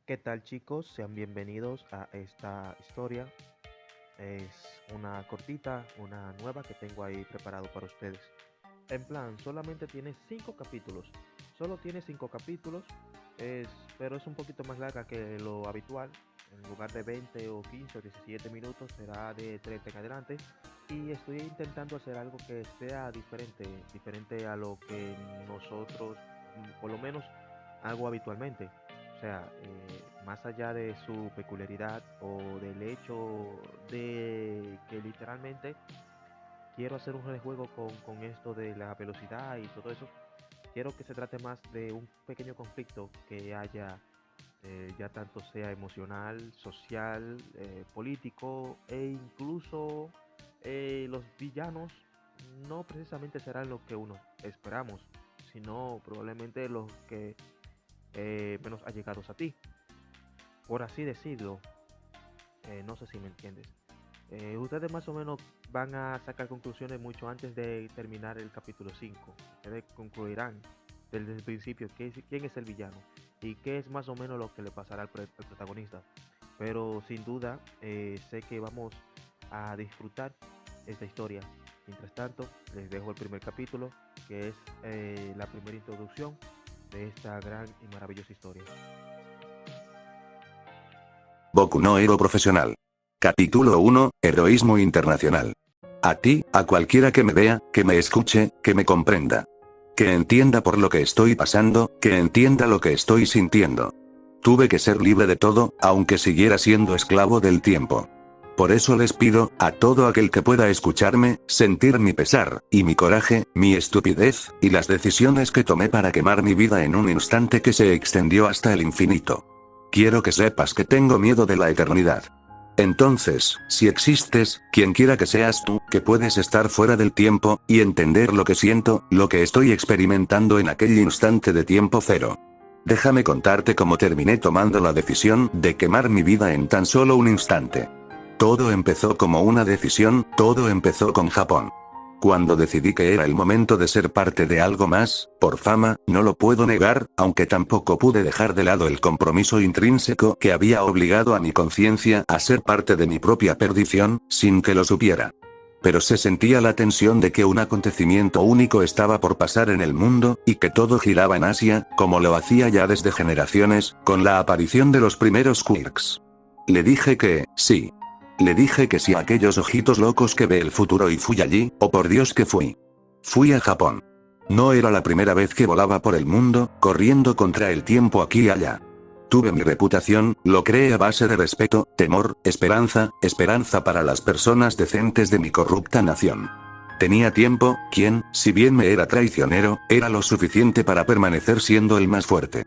¿Qué tal chicos? Sean bienvenidos a esta historia. Es una cortita, una nueva que tengo ahí preparado para ustedes. En plan, solamente tiene 5 capítulos. Solo tiene 5 capítulos, es, pero es un poquito más larga que lo habitual. En lugar de 20 o 15 o 17 minutos, será de 30 en adelante. Y estoy intentando hacer algo que sea diferente a lo que nosotros, por lo menos, hago habitualmente. O sea, más allá de su peculiaridad o del hecho de que literalmente quiero hacer un juego con esto de la velocidad y todo eso, quiero que se trate más de un pequeño conflicto que haya, ya tanto sea emocional, social, político e incluso los villanos no precisamente serán lo que uno esperamos, sino probablemente los que menos allegados a ti, por así decirlo. No sé si me entiendes. Ustedes más o menos van a sacar conclusiones mucho antes de terminar el capítulo 5. Ustedes concluirán desde el principio quién es el villano y qué es más o menos lo que le pasará al protagonista. Pero sin duda, sé que vamos a disfrutar esta historia. Mientras tanto, les dejo el primer capítulo, que es la primera introducción de esta gran y maravillosa historia. Boku no Hero Profesional. Capítulo 1, Heroísmo Internacional. A ti, a cualquiera que me vea, que me escuche, que me comprenda. Que entienda por lo que estoy pasando, que entienda lo que estoy sintiendo. Tuve que ser libre de todo, aunque siguiera siendo esclavo del tiempo. Por eso les pido, a todo aquel que pueda escucharme, sentir mi pesar, y mi coraje, mi estupidez, y las decisiones que tomé para quemar mi vida en un instante que se extendió hasta el infinito. Quiero que sepas que tengo miedo de la eternidad. Entonces, si existes, quien quiera que seas tú, que puedes estar fuera del tiempo, y entender lo que siento, lo que estoy experimentando en aquel instante de tiempo cero. Déjame contarte cómo terminé tomando la decisión de quemar mi vida en tan solo un instante. Todo empezó como una decisión, todo empezó con Japón. Cuando decidí que era el momento de ser parte de algo más, por fama, no lo puedo negar, aunque tampoco pude dejar de lado el compromiso intrínseco que había obligado a mi conciencia a ser parte de mi propia perdición, sin que lo supiera. Pero se sentía la tensión de que un acontecimiento único estaba por pasar en el mundo, y que todo giraba en Asia, como lo hacía ya desde generaciones, con la aparición de los primeros quirks. Le dije que, sí. Le dije que sí a aquellos ojitos locos que ve el futuro y fui allí, oh por Dios que fui. Fui a Japón. No era la primera vez que volaba por el mundo, corriendo contra el tiempo aquí y allá. Tuve mi reputación, lo creé a base de respeto, temor, esperanza para las personas decentes de mi corrupta nación. Tenía tiempo, quien, si bien me era traicionero, era lo suficiente para permanecer siendo el más fuerte.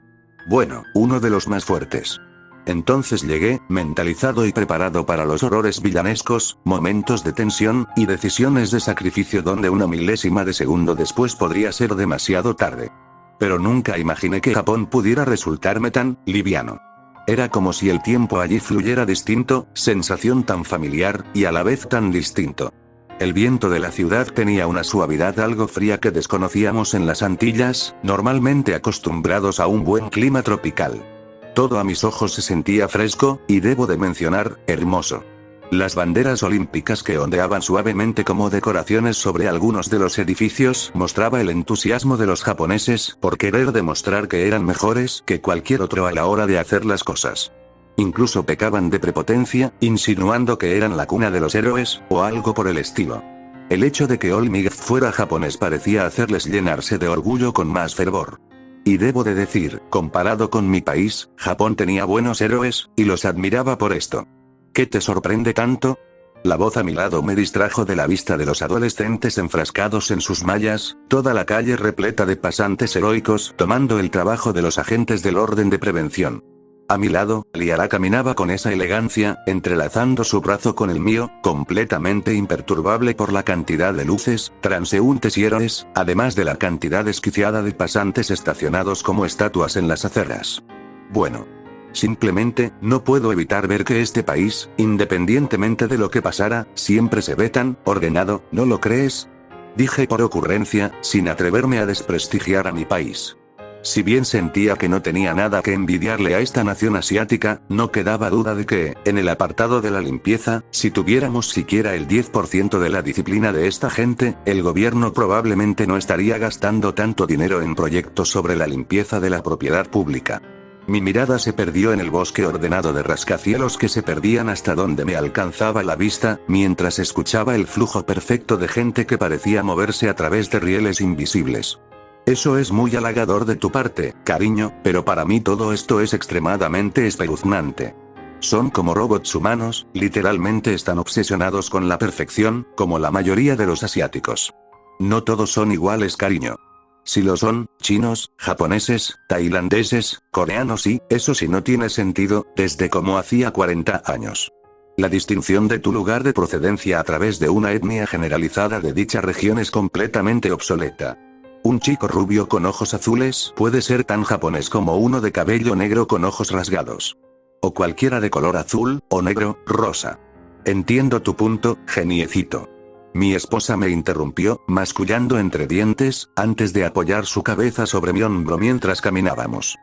Bueno, uno de los más fuertes. Entonces llegué, mentalizado y preparado para los horrores villanescos, momentos de tensión, y decisiones de sacrificio donde una milésima de segundo después podría ser demasiado tarde. Pero nunca imaginé que Japón pudiera resultarme tan liviano. Era como si el tiempo allí fluyera distinto, sensación tan familiar, y a la vez tan distinto. El viento de la ciudad tenía una suavidad algo fría que desconocíamos en las Antillas, normalmente acostumbrados a un buen clima tropical. Todo a mis ojos se sentía fresco, y debo de mencionar, hermoso. Las banderas olímpicas que ondeaban suavemente como decoraciones sobre algunos de los edificios mostraba el entusiasmo de los japoneses por querer demostrar que eran mejores que cualquier otro a la hora de hacer las cosas. Incluso pecaban de prepotencia, insinuando que eran la cuna de los héroes, o algo por el estilo. El hecho de que Olmig fuera japonés parecía hacerles llenarse de orgullo con más fervor. Y debo de decir, comparado con mi país, Japón tenía buenos héroes, y los admiraba por esto. ¿Qué te sorprende tanto? La voz a mi lado me distrajo de la vista de los adolescentes enfrascados en sus mallas, toda la calle repleta de pasantes heroicos tomando el trabajo de los agentes del orden de prevención. A mi lado, Liara caminaba con esa elegancia, entrelazando su brazo con el mío, completamente imperturbable por la cantidad de luces, transeúntes y héroes, además de la cantidad desquiciada de pasantes estacionados como estatuas en las aceras. Bueno. Simplemente, no puedo evitar ver que este país, independientemente de lo que pasara, siempre se ve tan ordenado, ¿no lo crees? Dije por ocurrencia, sin atreverme a desprestigiar a mi país. Si bien sentía que no tenía nada que envidiarle a esta nación asiática, no quedaba duda de que, en el apartado de la limpieza, si tuviéramos siquiera el 10% de la disciplina de esta gente, el gobierno probablemente no estaría gastando tanto dinero en proyectos sobre la limpieza de la propiedad pública. Mi mirada se perdió en el bosque ordenado de rascacielos que se perdían hasta donde me alcanzaba la vista, mientras escuchaba el flujo perfecto de gente que parecía moverse a través de rieles invisibles. Eso es muy halagador de tu parte, cariño, pero para mí todo esto es extremadamente espeluznante. Son como robots humanos, literalmente están obsesionados con la perfección, como la mayoría de los asiáticos. No todos son iguales, cariño. Si lo son, chinos, japoneses, tailandeses, coreanos y, eso sí no tiene sentido, desde como hacía 40 años. La distinción de tu lugar de procedencia a través de una etnia generalizada de dicha región es completamente obsoleta. Un chico rubio con ojos azules puede ser tan japonés como uno de cabello negro con ojos rasgados. O cualquiera de color azul, o negro, rosa. Entiendo tu punto, geniecito. Mi esposa me interrumpió, mascullando entre dientes, antes de apoyar su cabeza sobre mi hombro mientras caminábamos.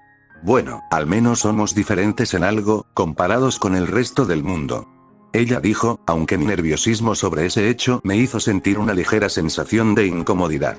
Bueno, al menos somos diferentes en algo, comparados con el resto del mundo. Ella dijo, aunque mi nerviosismo sobre ese hecho me hizo sentir una ligera sensación de incomodidad.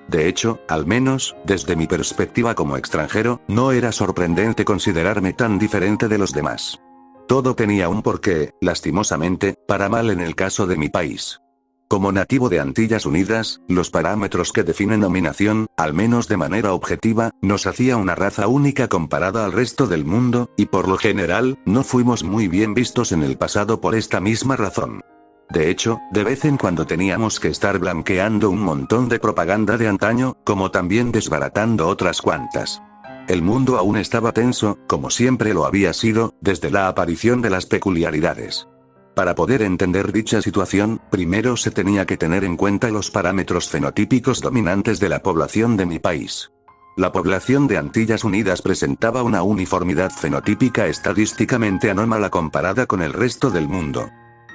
De hecho, al menos, desde mi perspectiva como extranjero, no era sorprendente considerarme tan diferente de los demás. Todo tenía un porqué, lastimosamente, para mal en el caso de mi país. Como nativo de Antillas Unidas, los parámetros que definen nominación, al menos de manera objetiva, nos hacía una raza única comparada al resto del mundo, y por lo general, no fuimos muy bien vistos en el pasado por esta misma razón. De hecho, de vez en cuando teníamos que estar blanqueando un montón de propaganda de antaño, como también desbaratando otras cuantas. El mundo aún estaba tenso, como siempre lo había sido, desde la aparición de las peculiaridades. Para poder entender dicha situación, primero se tenía que tener en cuenta los parámetros fenotípicos dominantes de la población de mi país. La población de Antillas Unidas presentaba una uniformidad fenotípica estadísticamente anómala comparada con el resto del mundo.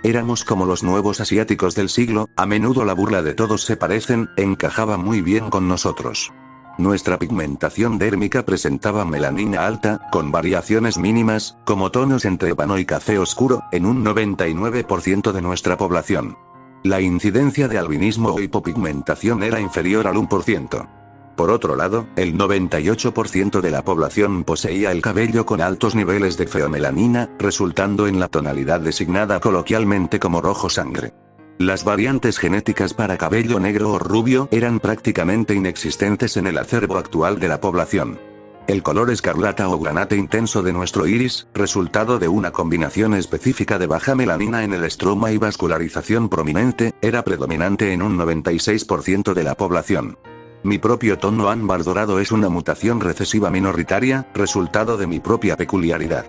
Éramos como los nuevos asiáticos del siglo, a menudo la burla de todos se parecen, encajaba muy bien con nosotros. Nuestra pigmentación dérmica presentaba melanina alta, con variaciones mínimas, como tonos entre ébano y café oscuro, en un 99% de nuestra población. La incidencia de albinismo o hipopigmentación era inferior al 1%. Por otro lado, el 98% de la población poseía el cabello con altos niveles de feomelanina, resultando en la tonalidad designada coloquialmente como rojo sangre. Las variantes genéticas para cabello negro o rubio eran prácticamente inexistentes en el acervo actual de la población. El color escarlata o granate intenso de nuestro iris, resultado de una combinación específica de baja melanina en el estroma y vascularización prominente, era predominante en un 96% de la población. Mi propio tono ámbar dorado es una mutación recesiva minoritaria, resultado de mi propia peculiaridad.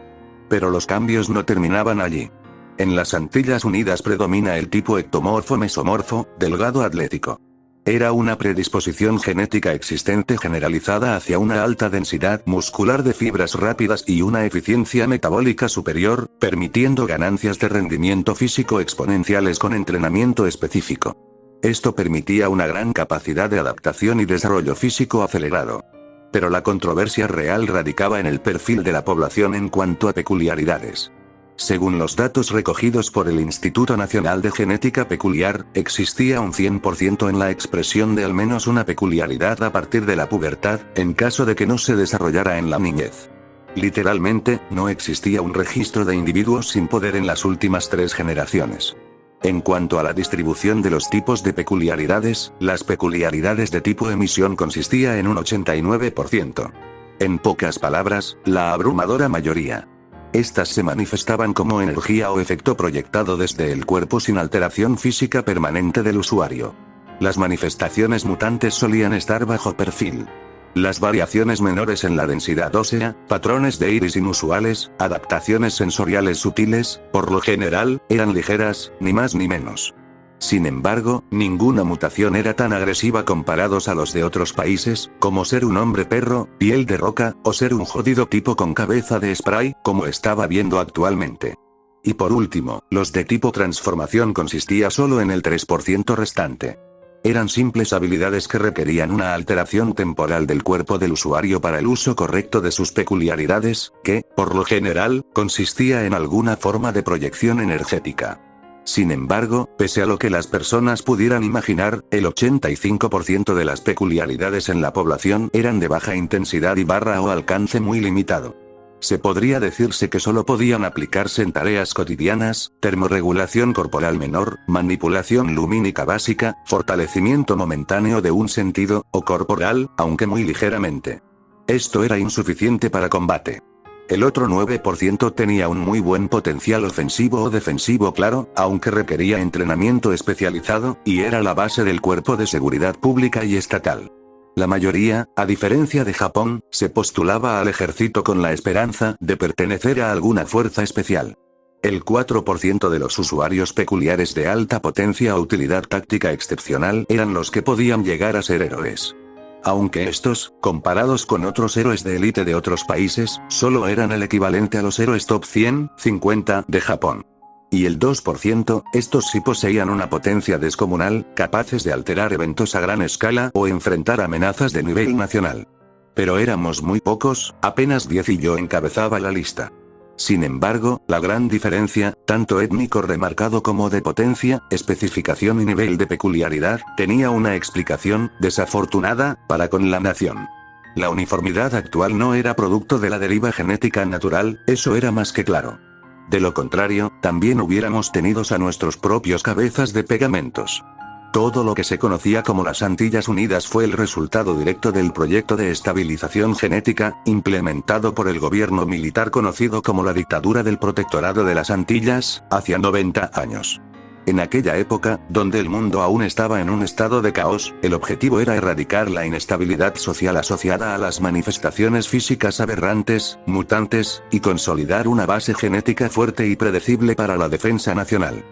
Pero los cambios no terminaban allí. En las Antillas Unidas predomina el tipo ectomorfo-mesomorfo, delgado atlético. Era una predisposición genética existente generalizada hacia una alta densidad muscular de fibras rápidas y una eficiencia metabólica superior, permitiendo ganancias de rendimiento físico exponenciales con entrenamiento específico. Esto permitía una gran capacidad de adaptación y desarrollo físico acelerado. Pero la controversia real radicaba en el perfil de la población en cuanto a peculiaridades. Según los datos recogidos por el Instituto Nacional de Genética Peculiar, existía un 100% en la expresión de al menos una peculiaridad a partir de la pubertad, en caso de que no se desarrollara en la niñez. Literalmente, no existía un registro de individuos sin poder en las últimas 3 generaciones. En cuanto a la distribución de los tipos de peculiaridades, las peculiaridades de tipo emisión consistía en un 89%. En pocas palabras, la abrumadora mayoría. Estas se manifestaban como energía o efecto proyectado desde el cuerpo sin alteración física permanente del usuario. Las manifestaciones mutantes solían estar bajo perfil. Las variaciones menores en la densidad ósea, patrones de iris inusuales, adaptaciones sensoriales sutiles, por lo general, eran ligeras, ni más ni menos. Sin embargo, ninguna mutación era tan agresiva comparados a los de otros países, como ser un hombre perro, piel de roca, o ser un jodido tipo con cabeza de spray, como estaba viendo actualmente. Y por último, los de tipo transformación consistía solo en el 3% restante. eran simples habilidades que requerían una alteración temporal del cuerpo del usuario para el uso correcto de sus peculiaridades, que, por lo general, consistía en alguna forma de proyección energética. Sin embargo, pese a lo que las personas pudieran imaginar, el 85% de las peculiaridades en la población eran de baja intensidad y o alcance muy limitado. Se podría decirse que solo podían aplicarse en tareas cotidianas, termorregulación corporal menor, manipulación lumínica básica, fortalecimiento momentáneo de un sentido, o corporal, aunque muy ligeramente. Esto era insuficiente para combate. El otro 9% tenía un muy buen potencial ofensivo o defensivo claro, aunque requería entrenamiento especializado, y era la base del cuerpo de seguridad pública y estatal. La mayoría, a diferencia de Japón, se postulaba al ejército con la esperanza de pertenecer a alguna fuerza especial. El 4% de los usuarios peculiares de alta potencia o utilidad táctica excepcional eran los que podían llegar a ser héroes. Aunque estos, comparados con otros héroes de élite de otros países, solo eran el equivalente a los héroes top 150 de Japón. Y el 2%, estos sí poseían una potencia descomunal, capaces de alterar eventos a gran escala o enfrentar amenazas de nivel nacional. Pero éramos muy pocos, apenas 10 y yo encabezaba la lista. Sin embargo, la gran diferencia, tanto étnico remarcado como de potencia, especificación y nivel de peculiaridad, tenía una explicación, desafortunada, para con la nación. La uniformidad actual no era producto de la deriva genética natural, eso era más que claro. De lo contrario, también hubiéramos tenido a nuestros propios cabezas de pegamentos. Todo lo que se conocía como las Antillas Unidas fue el resultado directo del proyecto de estabilización genética, implementado por el gobierno militar conocido como la Dictadura del Protectorado de las Antillas, hacia 90 años. En aquella época, donde el mundo aún estaba en un estado de caos, el objetivo era erradicar la inestabilidad social asociada a las manifestaciones físicas aberrantes, mutantes, y consolidar una base genética fuerte y predecible para la defensa nacional.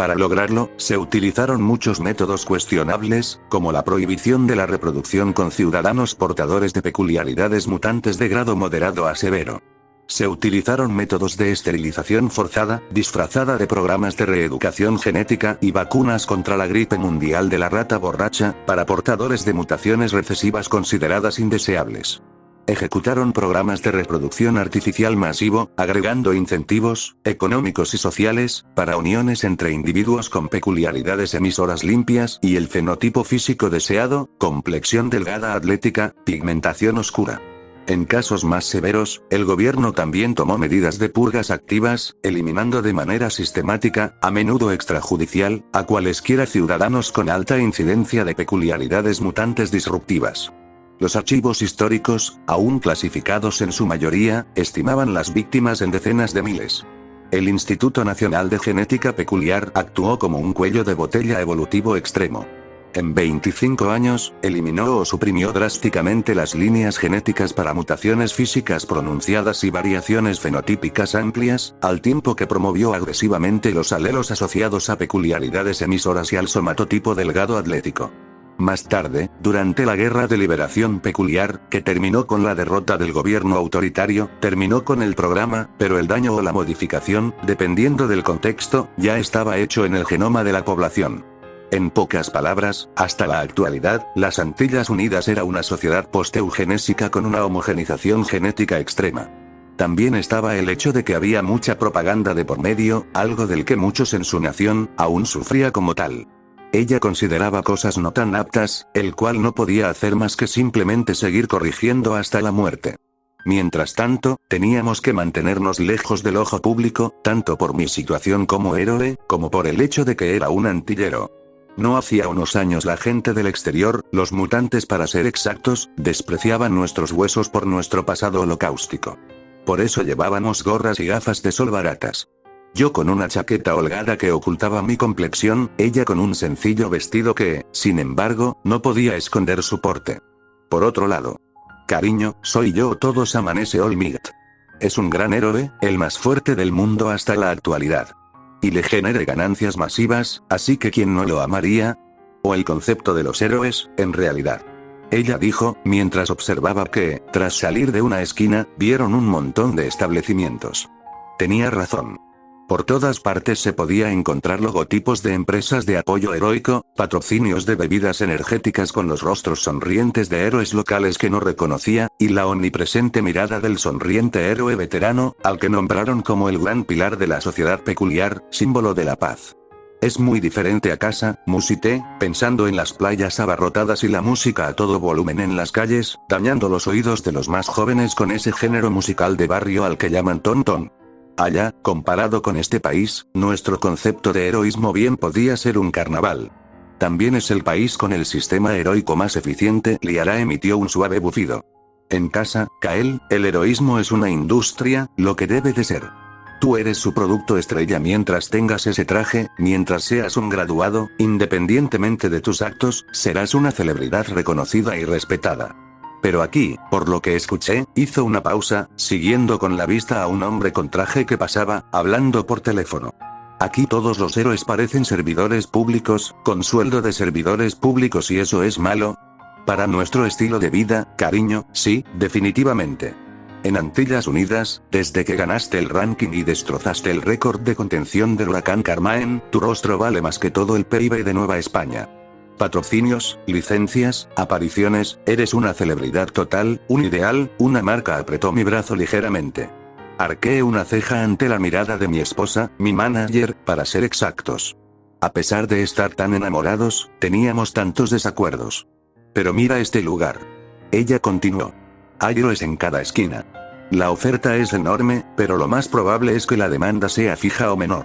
Para lograrlo, se utilizaron muchos métodos cuestionables, como la prohibición de la reproducción con ciudadanos portadores de peculiaridades mutantes de grado moderado a severo. Se utilizaron métodos de esterilización forzada, disfrazada de programas de reeducación genética y vacunas contra la gripe mundial de la rata borracha, para portadores de mutaciones recesivas consideradas indeseables. Ejecutaron programas de reproducción artificial masivo, agregando incentivos, económicos y sociales, para uniones entre individuos con peculiaridades emisoras limpias y el fenotipo físico deseado, complexión delgada atlética, pigmentación oscura. En casos más severos, el gobierno también tomó medidas de purgas activas, eliminando de manera sistemática, a menudo extrajudicial, a cualesquiera ciudadanos con alta incidencia de peculiaridades mutantes disruptivas. Los archivos históricos, aún clasificados en su mayoría, estimaban las víctimas en decenas de miles. El Instituto Nacional de Genética Peculiar actuó como un cuello de botella evolutivo extremo. En 25 años, eliminó o suprimió drásticamente las líneas genéticas para mutaciones físicas pronunciadas y variaciones fenotípicas amplias, al tiempo que promovió agresivamente los alelos asociados a peculiaridades emisoras y al somatotipo delgado atlético. Más tarde, durante la Guerra de Liberación Peculiar, que terminó con la derrota del gobierno autoritario, terminó con el programa, pero el daño o la modificación, dependiendo del contexto, ya estaba hecho en el genoma de la población. En pocas palabras, hasta la actualidad, las Antillas Unidas era una sociedad post-eugenésica con una homogenización genética extrema. También estaba el hecho de que había mucha propaganda de por medio, algo del que muchos en su nación, aún sufría como tal. Ella consideraba cosas no tan aptas, el cual no podía hacer más que simplemente seguir corrigiendo hasta la muerte. Mientras tanto, teníamos que mantenernos lejos del ojo público, tanto por mi situación como héroe, como por el hecho de que era un antillero. No hacía unos años la gente del exterior, los mutantes para ser exactos, despreciaban nuestros huesos por nuestro pasado holocáustico. Por eso llevábamos gorras y gafas de sol baratas. Yo con una chaqueta holgada que ocultaba mi complexión, ella con un sencillo vestido que, sin embargo, no podía esconder su porte. Por otro lado, cariño, soy yo todos amanece Olmigt. Es un gran héroe, el más fuerte del mundo hasta la actualidad. Y le genere ganancias masivas, así que ¿quién no lo amaría? O el concepto de los héroes, en realidad. Ella dijo, mientras observaba que, tras salir de una esquina, vieron un montón de establecimientos. Tenía razón. Por todas partes se podía encontrar logotipos de empresas de apoyo heroico, patrocinios de bebidas energéticas con los rostros sonrientes de héroes locales que no reconocía, y la omnipresente mirada del sonriente héroe veterano, al que nombraron como el gran pilar de la sociedad peculiar, símbolo de la paz. Es muy diferente a casa, musité, pensando en las playas abarrotadas y la música a todo volumen en las calles, dañando los oídos de los más jóvenes con ese género musical de barrio al que llaman ton-ton. Allá, comparado con este país, nuestro concepto de heroísmo bien podía ser un carnaval. También es el país con el sistema heroico más eficiente. Liara emitió un suave bufido. En casa, Kael, el heroísmo es una industria, lo que debe de ser. Tú eres su producto estrella mientras tengas ese traje, mientras seas un graduado, independientemente de tus actos, serás una celebridad reconocida y respetada. Pero aquí, por lo que escuché, hizo una pausa, siguiendo con la vista a un hombre con traje que pasaba, hablando por teléfono. Aquí todos los héroes parecen servidores públicos, con sueldo de servidores públicos, y eso es malo. Para nuestro estilo de vida, cariño, sí, definitivamente. En Antillas Unidas, desde que ganaste el ranking y destrozaste el récord de contención del huracán Carmaen, tu rostro vale más que todo el PIB de Nueva España. Patrocinios, licencias, apariciones, eres una celebridad total, un ideal, una marca. Apretó mi brazo ligeramente. Arqueé una ceja ante la mirada de mi esposa, mi manager, para ser exactos. A pesar de estar tan enamorados, teníamos tantos desacuerdos. Pero mira este lugar. Ella continuó. Hay héroes en cada esquina. La oferta es enorme, pero lo más probable es que la demanda sea fija o menor.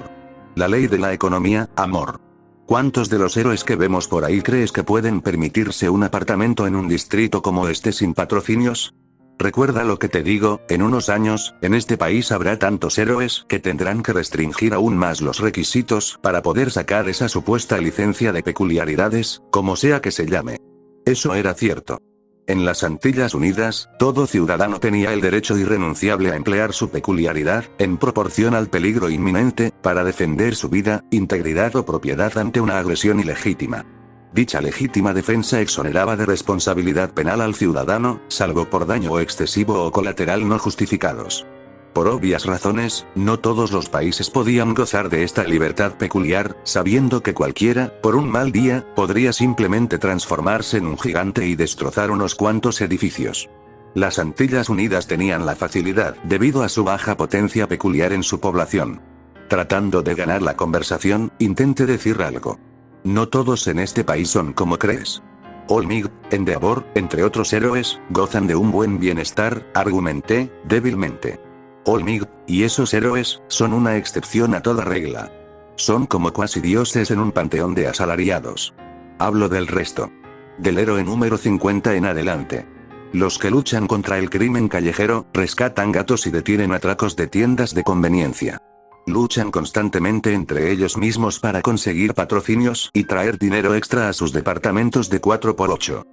La ley de la economía, amor. ¿Cuántos de los héroes que vemos por ahí crees que pueden permitirse un apartamento en un distrito como este sin patrocinios? Recuerda lo que te digo, en unos años, en este país habrá tantos héroes que tendrán que restringir aún más los requisitos para poder sacar esa supuesta licencia de peculiaridades, como sea que se llame. Eso era cierto. En las Antillas Unidas, todo ciudadano tenía el derecho irrenunciable a emplear su peculiaridad, en proporción al peligro inminente, para defender su vida, integridad o propiedad ante una agresión ilegítima. Dicha legítima defensa exoneraba de responsabilidad penal al ciudadano, salvo por daño excesivo o colateral no justificados. Por obvias razones, no todos los países podían gozar de esta libertad peculiar, sabiendo que cualquiera, por un mal día, podría simplemente transformarse en un gigante y destrozar unos cuantos edificios. Las Antillas Unidas tenían la facilidad, debido a su baja potencia peculiar en su población. Tratando de ganar la conversación, intenté decir algo. No todos en este país son como crees. Olmig, Endeavor, entre otros héroes, gozan de un buen bienestar, argumenté, débilmente. Olmig, y esos héroes, son una excepción a toda regla. Son como cuasi dioses en un panteón de asalariados. Hablo del resto. Del héroe número 50 en adelante. Los que luchan contra el crimen callejero, rescatan gatos y detienen atracos de tiendas de conveniencia. Luchan constantemente entre ellos mismos para conseguir patrocinios y traer dinero extra a sus departamentos de 4x8.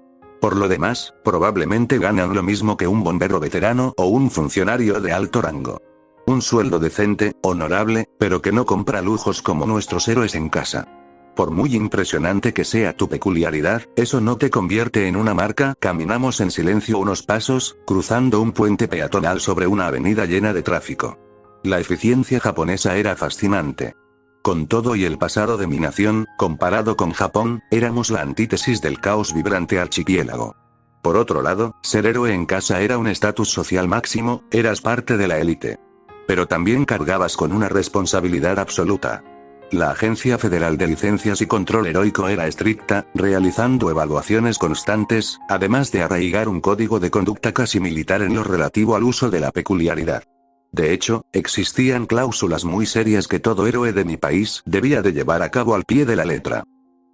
Por lo demás, probablemente ganan lo mismo que un bombero veterano o un funcionario de alto rango. Un sueldo decente, honorable, pero que no compra lujos como nuestros héroes en casa. Por muy impresionante que sea tu peculiaridad, eso no te convierte en una marca. Caminamos en silencio unos pasos, cruzando un puente peatonal sobre una avenida llena de tráfico. La eficiencia japonesa era fascinante. Con todo y el pasado de mi nación, comparado con Japón, éramos la antítesis del caos vibrante archipiélago. Por otro lado, ser héroe en casa era un estatus social máximo, eras parte de la élite. Pero también cargabas con una responsabilidad absoluta. La Agencia Federal de Licencias y Control Heroico era estricta, realizando evaluaciones constantes, además de arraigar un código de conducta casi militar en lo relativo al uso de la peculiaridad. De hecho, existían cláusulas muy serias que todo héroe de mi país debía de llevar a cabo al pie de la letra.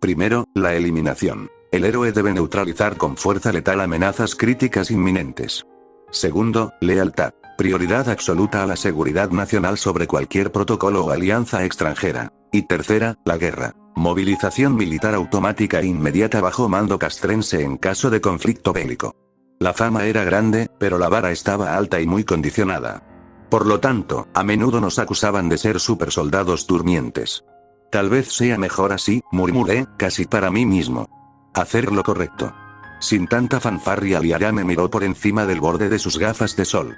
Primero, la eliminación. El héroe debe neutralizar con fuerza letal amenazas críticas inminentes. Segundo, lealtad. Prioridad absoluta a la seguridad nacional sobre cualquier protocolo o alianza extranjera. Y tercera, la guerra. Movilización militar automática e inmediata bajo mando castrense en caso de conflicto bélico. La fama era grande, pero la vara estaba alta y muy condicionada. Por lo tanto, a menudo nos acusaban de ser supersoldados durmientes. Tal vez sea mejor así, murmuré, casi para mí mismo. Hacer lo correcto. Sin tanta fanfarria, Liara me miró por encima del borde de sus gafas de sol.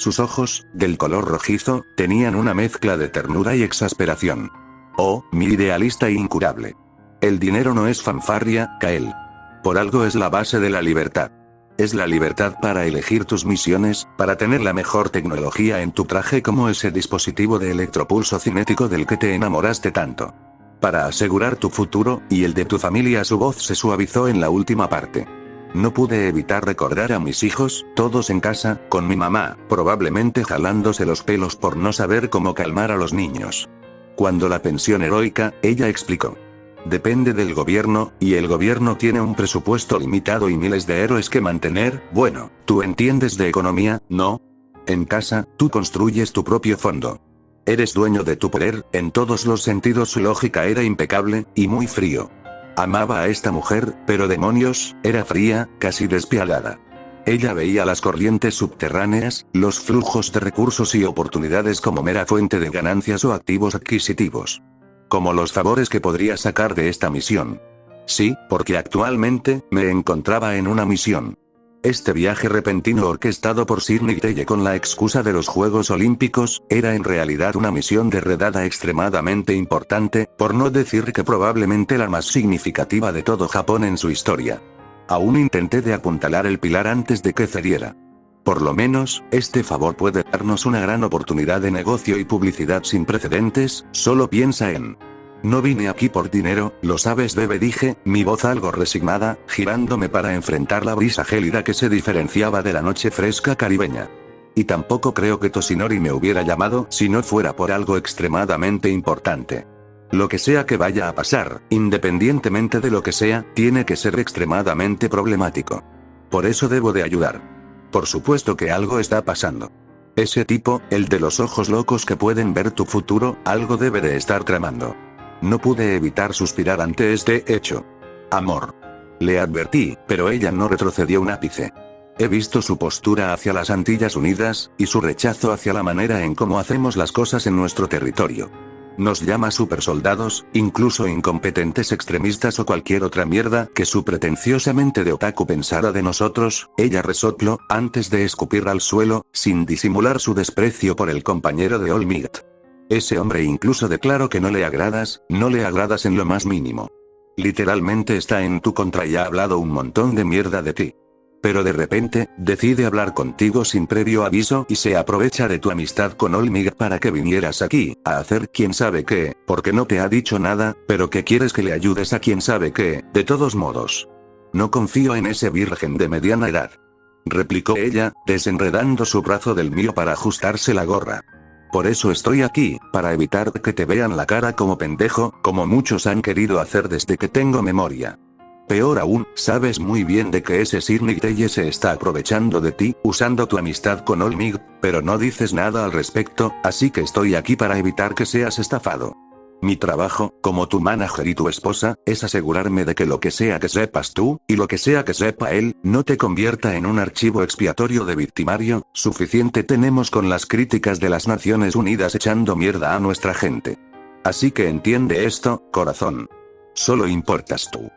Sus ojos, del color rojizo, tenían una mezcla de ternura y exasperación. Oh, mi idealista incurable. El dinero no es fanfarria, Kael. Por algo es la base de la libertad. Es la libertad para elegir tus misiones, para tener la mejor tecnología en tu traje como ese dispositivo de electropulso cinético del que te enamoraste tanto. Para asegurar tu futuro, y el de tu familia. Su voz se suavizó en la última parte. No pude evitar recordar a mis hijos, todos en casa, con mi mamá, probablemente jalándose los pelos por no saber cómo calmar a los niños. Cuando la pensión heroica, ella explicó. Depende del gobierno, y el gobierno tiene un presupuesto limitado y miles de héroes que mantener. Bueno, tú entiendes de economía, ¿no? En casa, tú construyes tu propio fondo. Eres dueño de tu poder, en todos los sentidos. Su lógica era impecable, y muy frío. Amaba a esta mujer, pero demonios, era fría, casi despiadada. Ella veía las corrientes subterráneas, los flujos de recursos y oportunidades como mera fuente de ganancias o activos adquisitivos. Como los favores que podría sacar de esta misión. Sí, porque actualmente, me encontraba en una misión. Este viaje repentino orquestado por Sir Nick Teye con la excusa de los Juegos Olímpicos, era en realidad una misión de redada extremadamente importante, por no decir que probablemente la más significativa de todo Japón en su historia. Aún intenté de apuntalar el pilar antes de que cediera. Por lo menos, este favor puede darnos una gran oportunidad de negocio y publicidad sin precedentes. Solo piensa en... No vine aquí por dinero, lo sabes, bebé, dije, mi voz algo resignada, girándome para enfrentar la brisa gélida que se diferenciaba de la noche fresca caribeña. Y tampoco creo que Toshinori me hubiera llamado si no fuera por algo extremadamente importante. Lo que sea que vaya a pasar, independientemente de lo que sea, tiene que ser extremadamente problemático. Por eso debo de ayudar. Por supuesto que algo está pasando. Ese tipo, el de los ojos locos que pueden ver tu futuro, algo debe de estar tramando. No pude evitar suspirar ante este hecho. Amor. Le advertí, pero ella no retrocedió un ápice. He visto su postura hacia las Antillas Unidas, y su rechazo hacia la manera en cómo hacemos las cosas en nuestro territorio. Nos llama supersoldados, incluso incompetentes extremistas o cualquier otra mierda que su pretenciosamente de otaku pensara de nosotros. Ella resopló, antes de escupir al suelo, sin disimular su desprecio por el compañero de All Might. Ese hombre incluso declaró que no le agradas en lo más mínimo. Literalmente está en tu contra y ha hablado un montón de mierda de ti. Pero de repente, decide hablar contigo sin previo aviso y se aprovecha de tu amistad con All Might para que vinieras aquí, a hacer quién sabe qué, porque no te ha dicho nada, pero que quieres que le ayudes a quién sabe qué. De todos modos. No confío en ese virgen de mediana edad. Replicó ella, desenredando su brazo del mío para ajustarse la gorra. Por eso estoy aquí, para evitar que te vean la cara como pendejo, como muchos han querido hacer desde que tengo memoria. Peor aún, sabes muy bien de que ese Sir Nick Teye se está aprovechando de ti, usando tu amistad con All Might, pero no dices nada al respecto, así que estoy aquí para evitar que seas estafado. Mi trabajo, como tu manager y tu esposa, es asegurarme de que lo que sea que sepas tú, y lo que sea que sepa él, no te convierta en un archivo expiatorio de victimario. Suficiente tenemos con las críticas de las Naciones Unidas echando mierda a nuestra gente. Así que entiende esto, corazón. Solo importas tú.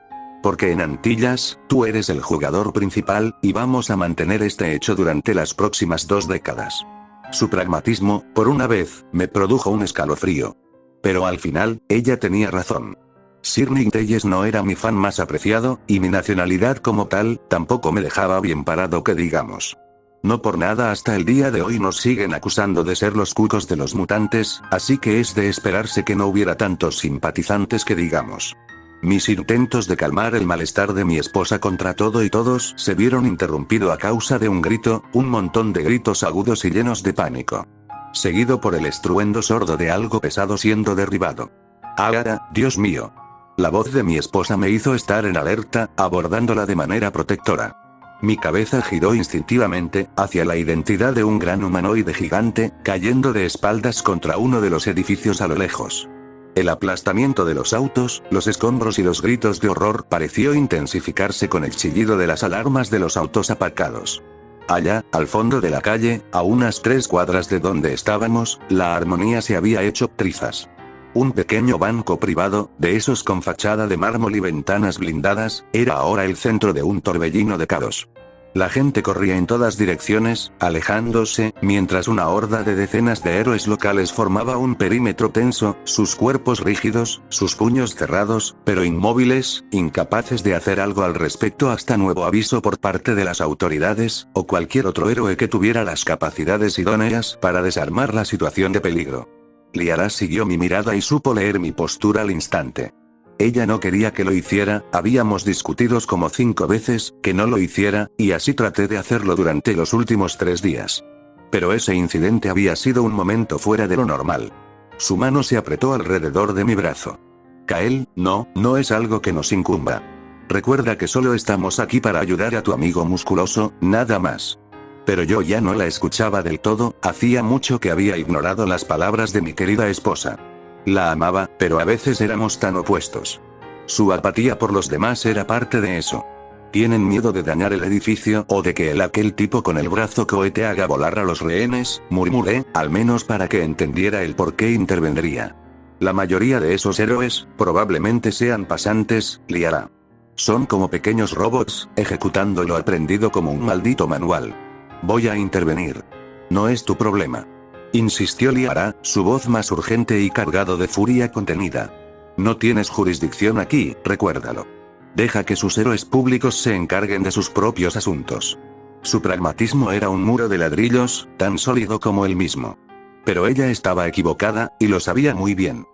Porque en Antillas, tú eres el jugador principal, y vamos a mantener este hecho durante las próximas 2 décadas. Su pragmatismo, por una vez, me produjo un escalofrío. Pero al final, ella tenía razón. Sir Nick Teye no era mi fan más apreciado, y mi nacionalidad como tal, tampoco me dejaba bien parado que digamos. No por nada hasta el día de hoy nos siguen acusando de ser los cucos de los mutantes, así que es de esperarse que no hubiera tantos simpatizantes que digamos. Mis intentos de calmar el malestar de mi esposa contra todo y todos se vieron interrumpido a causa de un grito, un montón de gritos agudos y llenos de pánico. Seguido por el estruendo sordo de algo pesado siendo derribado. ¡Ah, Dios mío! La voz de mi esposa me hizo estar en alerta, abordándola de manera protectora. Mi cabeza giró instintivamente, hacia la identidad de un gran humanoide gigante, cayendo de espaldas contra uno de los edificios a lo lejos. El aplastamiento de los autos, los escombros y los gritos de horror pareció intensificarse con el chillido de las alarmas de los autos aparcados. Allá, al fondo de la calle, a unas 3 cuadras de donde estábamos, la armonía se había hecho trizas. Un pequeño banco privado, de esos con fachada de mármol y ventanas blindadas, era ahora el centro de un torbellino de caos. La gente corría en todas direcciones, alejándose, mientras una horda de decenas de héroes locales formaba un perímetro tenso, sus cuerpos rígidos, sus puños cerrados, pero inmóviles, incapaces de hacer algo al respecto hasta nuevo aviso por parte de las autoridades, o cualquier otro héroe que tuviera las capacidades idóneas para desarmar la situación de peligro. Liara siguió mi mirada y supo leer mi postura al instante. Ella no quería que lo hiciera, habíamos discutido como 5 veces, que no lo hiciera, y así traté de hacerlo durante los últimos 3 días. Pero ese incidente había sido un momento fuera de lo normal. Su mano se apretó alrededor de mi brazo. Kael, no es algo que nos incumba. Recuerda que solo estamos aquí para ayudar a tu amigo musculoso, nada más. Pero yo ya no la escuchaba del todo, hacía mucho que había ignorado las palabras de mi querida esposa. La amaba, pero a veces éramos tan opuestos. Su apatía por los demás era parte de eso. ¿Tienen miedo de dañar el edificio o de que aquel tipo con el brazo cohete haga volar a los rehenes? Murmuré, al menos para que entendiera el por qué intervendría. La mayoría de esos héroes, probablemente sean pasantes, Liara. Son como pequeños robots, ejecutando lo aprendido como un maldito manual. Voy a intervenir. No es tu problema. Insistió Liara, su voz más urgente y cargado de furia contenida. No tienes jurisdicción aquí, recuérdalo. Deja que sus héroes públicos se encarguen de sus propios asuntos. Su pragmatismo era un muro de ladrillos, tan sólido como él mismo. Pero ella estaba equivocada, y lo sabía muy bien.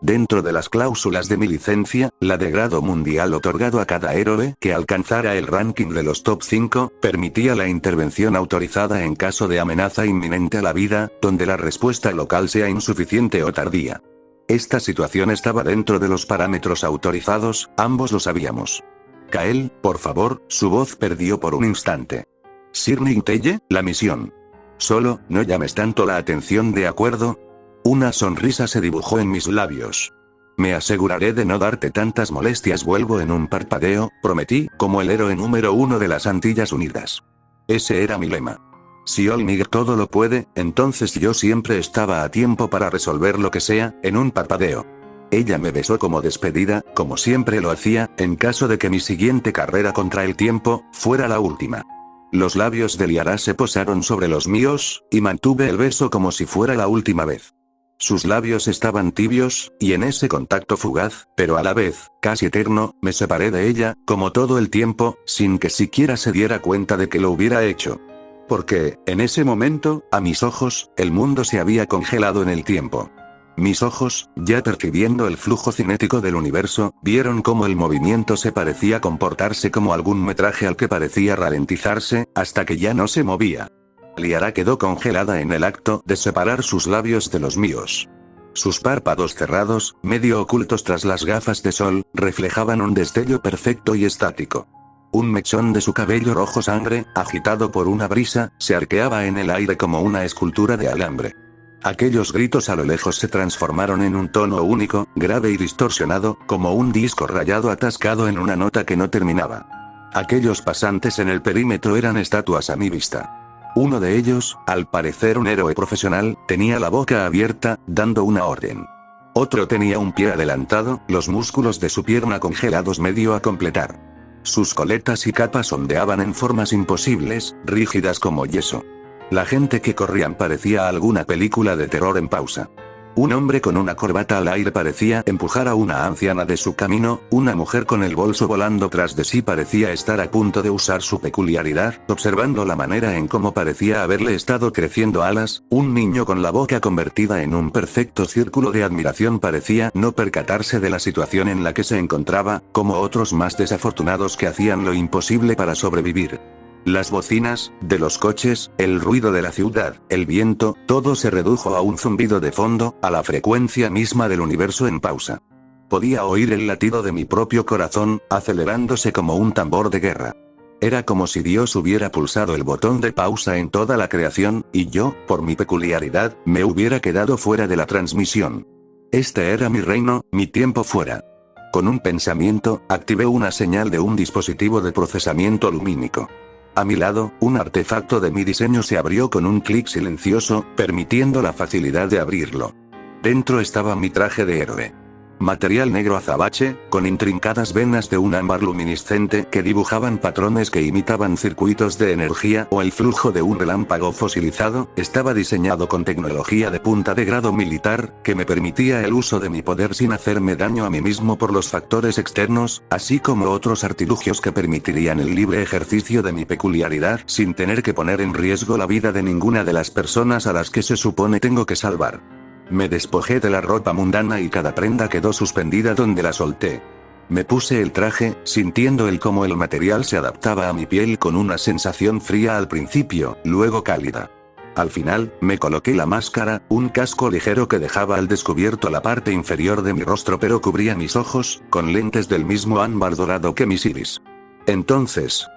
Dentro de las cláusulas de mi licencia, la de grado mundial otorgado a cada héroe que alcanzara el ranking de los top 5, permitía la intervención autorizada en caso de amenaza inminente a la vida, donde la respuesta local sea insuficiente o tardía. Esta situación estaba dentro de los parámetros autorizados, ambos lo sabíamos. Kael, por favor, su voz perdió por un instante. Sir Telle, la misión. Solo, no llames tanto la atención, ¿de acuerdo? Una sonrisa se dibujó en mis labios. Me aseguraré de no darte tantas molestias. Vuelvo en un parpadeo, prometí, como el héroe número 1 de las Antillas Unidas. Ese era mi lema. Si Olmig todo lo puede, entonces yo siempre estaba a tiempo para resolver lo que sea, en un parpadeo. Ella me besó como despedida, como siempre lo hacía, en caso de que mi siguiente carrera contra el tiempo fuera la última. Los labios de Liara se posaron sobre los míos, y mantuve el beso como si fuera la última vez. Sus labios estaban tibios, y en ese contacto fugaz, pero a la vez, casi eterno, me separé de ella, como todo el tiempo, sin que siquiera se diera cuenta de que lo hubiera hecho. Porque, en ese momento, a mis ojos, el mundo se había congelado en el tiempo. Mis ojos, ya percibiendo el flujo cinético del universo, vieron cómo el movimiento se parecía comportarse como algún metraje al que parecía ralentizarse, hasta que ya no se movía. Liara quedó congelada en el acto de separar sus labios de los míos. Sus párpados cerrados, medio ocultos tras las gafas de sol, reflejaban un destello perfecto y estático. Un mechón de su cabello rojo sangre, agitado por una brisa, se arqueaba en el aire como una escultura de alambre. Aquellos gritos a lo lejos se transformaron en un tono único, grave y distorsionado, como un disco rayado atascado en una nota que no terminaba. Aquellos pasantes en el perímetro eran estatuas a mi vista. Uno de ellos, al parecer un héroe profesional, tenía la boca abierta, dando una orden. Otro tenía un pie adelantado, los músculos de su pierna congelados medio a completar. Sus coletas y capas ondeaban en formas imposibles, rígidas como yeso. La gente que corrían parecía alguna película de terror en pausa. Un hombre con una corbata al aire parecía empujar a una anciana de su camino, una mujer con el bolso volando tras de sí parecía estar a punto de usar su peculiaridad, observando la manera en cómo parecía haberle estado creciendo alas, un niño con la boca convertida en un perfecto círculo de admiración parecía no percatarse de la situación en la que se encontraba, como otros más desafortunados que hacían lo imposible para sobrevivir. Las bocinas, de los coches, el ruido de la ciudad, el viento, todo se redujo a un zumbido de fondo, a la frecuencia misma del universo en pausa. Podía oír el latido de mi propio corazón, acelerándose como un tambor de guerra. Era como si Dios hubiera pulsado el botón de pausa en toda la creación, y yo, por mi peculiaridad, me hubiera quedado fuera de la transmisión. Este era mi reino, mi tiempo fuera. Con un pensamiento, activé una señal de un dispositivo de procesamiento lumínico. A mi lado, un artefacto de mi diseño se abrió con un clic silencioso, permitiendo la facilidad de abrirlo. Dentro estaba mi traje de héroe. material negro azabache, con intrincadas venas de un ámbar luminiscente que dibujaban patrones que imitaban circuitos de energía o el flujo de un relámpago fosilizado, estaba diseñado con tecnología de punta de grado militar, que me permitía el uso de mi poder sin hacerme daño a mí mismo por los factores externos, así como otros artilugios que permitirían el libre ejercicio de mi peculiaridad sin tener que poner en riesgo la vida de ninguna de las personas a las que se supone tengo que salvar. Me despojé de la ropa mundana y cada prenda quedó suspendida donde la solté. Me puse el traje, sintiendo cómo el material se adaptaba a mi piel con una sensación fría al principio, luego cálida. Al final, me coloqué la máscara, un casco ligero que dejaba al descubierto la parte inferior de mi rostro pero cubría mis ojos, con lentes del mismo ámbar dorado que mis iris. Entonces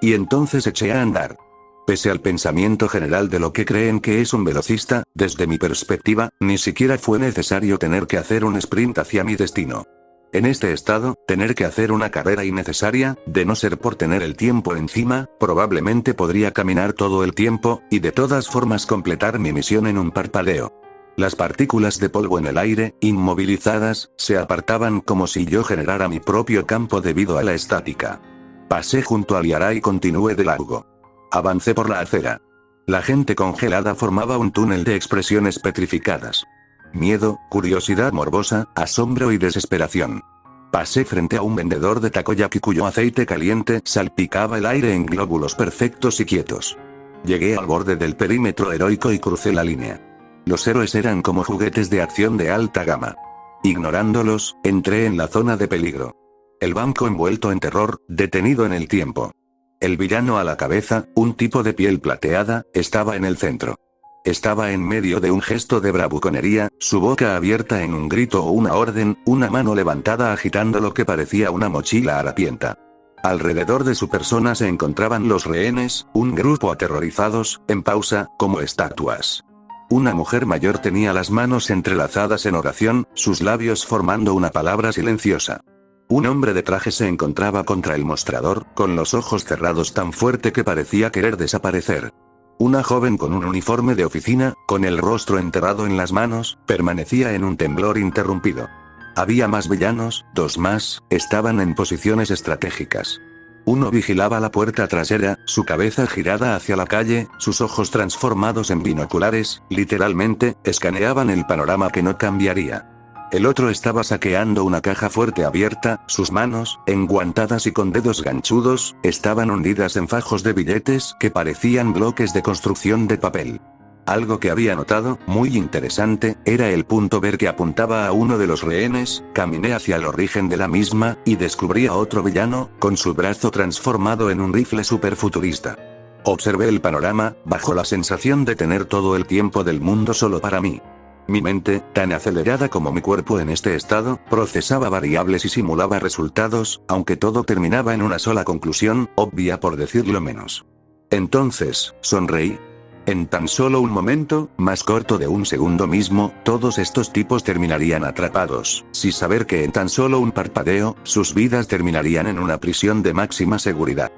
eché a andar. Pese al pensamiento general de lo que creen que es un velocista, desde mi perspectiva, ni siquiera fue necesario tener que hacer un sprint hacia mi destino. En este estado, tener que hacer una carrera innecesaria, de no ser por tener el tiempo encima, probablemente podría caminar todo el tiempo, y de todas formas completar mi misión en un parpadeo. Las partículas de polvo en el aire, inmovilizadas, se apartaban como si yo generara mi propio campo debido a la estática. Pasé junto al Yara y continué de largo. Avancé por la acera. La gente congelada formaba un túnel de expresiones petrificadas. Miedo, curiosidad morbosa, asombro y desesperación. Pasé frente a un vendedor de takoyaki cuyo aceite caliente salpicaba el aire en glóbulos perfectos y quietos. Llegué al borde del perímetro heroico y crucé la línea. Los héroes eran como juguetes de acción de alta gama. Ignorándolos, entré en la zona de peligro. El banco envuelto en terror, detenido en el tiempo. El villano a la cabeza, un tipo de piel plateada, estaba en el centro. Estaba en medio de un gesto de bravuconería, su boca abierta en un grito o una orden, una mano levantada agitando lo que parecía una mochila harapienta. Alrededor de su persona se encontraban los rehenes, un grupo aterrorizados, en pausa, como estatuas. Una mujer mayor tenía las manos entrelazadas en oración, sus labios formando una palabra silenciosa. Un hombre de traje se encontraba contra el mostrador, con los ojos cerrados tan fuerte que parecía querer desaparecer. Una joven con un uniforme de oficina, con el rostro enterrado en las manos, permanecía en un temblor interrumpido. Había más villanos, dos más, estaban en posiciones estratégicas. Uno vigilaba la puerta trasera, su cabeza girada hacia la calle, sus ojos transformados en binoculares, literalmente, escaneaban el panorama que no cambiaría. El otro estaba saqueando una caja fuerte abierta, sus manos, enguantadas y con dedos ganchudos, estaban hundidas en fajos de billetes que parecían bloques de construcción de papel. Algo que había notado, muy interesante, era el punto ver que apuntaba a uno de los rehenes. Caminé hacia el origen de la misma, y descubrí a otro villano, con su brazo transformado en un rifle superfuturista. Observé el panorama, bajo la sensación de tener todo el tiempo del mundo solo para mí. Mi mente, tan acelerada como mi cuerpo en este estado, procesaba variables y simulaba resultados, aunque todo terminaba en una sola conclusión, obvia por decirlo menos. Entonces, sonreí. En tan solo un momento, más corto de un segundo mismo, todos estos tipos terminarían atrapados, sin saber que en tan solo un parpadeo, sus vidas terminarían en una prisión de máxima seguridad.